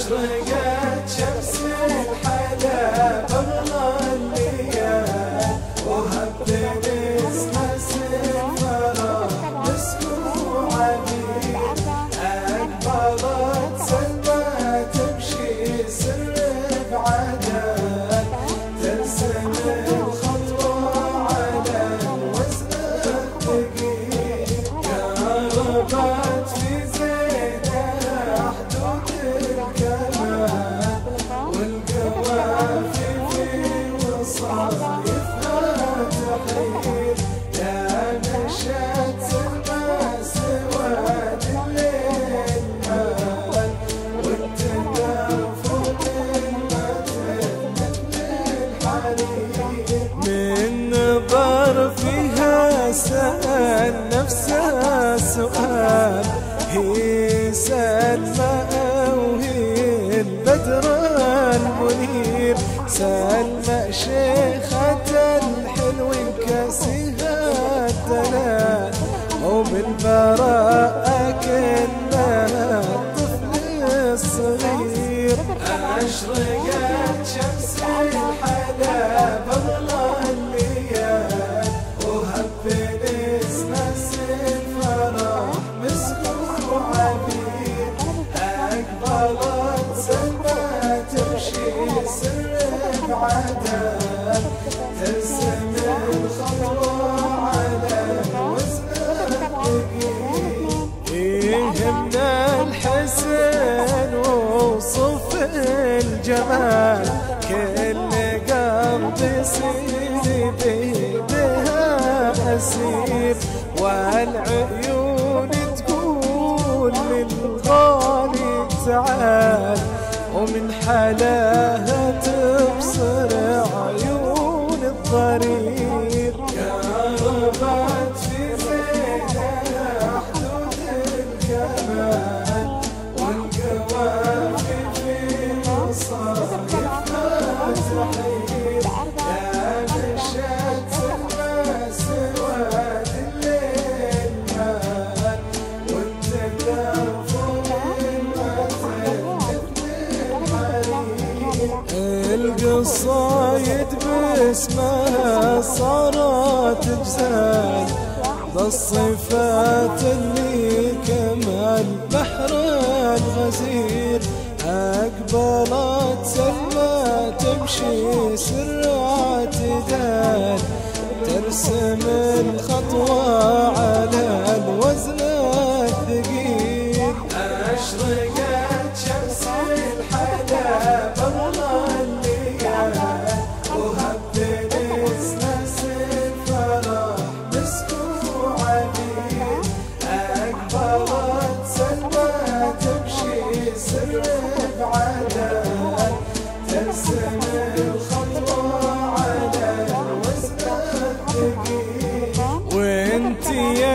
أشرقت شمس الحلا بغلى الليال وهب نسمس الفرح مسكو عبيد أقبلت سلمى تمشي سر بعدل ترسم الخطوة على الوزن الثقيل قربت في زينها حدود الكمال والقوافي في وصايفها تحيل يا نشأت سلمى سواد الليل مال والتدافق من نظر فيها سأل نفسه سؤال هي سلمى أو هي البدر المنير سلمى شيخة الحلو كاسها الدلال وبالبراءة كأنها الطفل الصغير أشرقت شمس الحلا بغلى الليال وهب نسمس الفرح مسكو عبيد أقبلت سلمى تمشي سر بعدل ترسم الخطوة على الوزن الثقيل يهمنا الحسن وصف الجمال كل قلب يصير بيدها أسير والعيون تقول للغالي تعال ومن حلاها تبصر عيون الضرير قربت في زينها حدود الكمال والقوافي في مصايفها تحيل يا نشأت سلمى سواد الليل مال والتدافق القصايد باسمها صارت جزال ذا الصفات اللي كمال بحر الغزير أقبلت سلمى تمشي سر اعتدال ترسم الخطوة على الوزن الثقيل أشرقت شمس الحلا بغلى الليال وهب نسمس الفرح مسكو عبيد أقبلت سلمى تمشي سر بعدل ترسم الخطوة على الوزن الثقيل وانت يا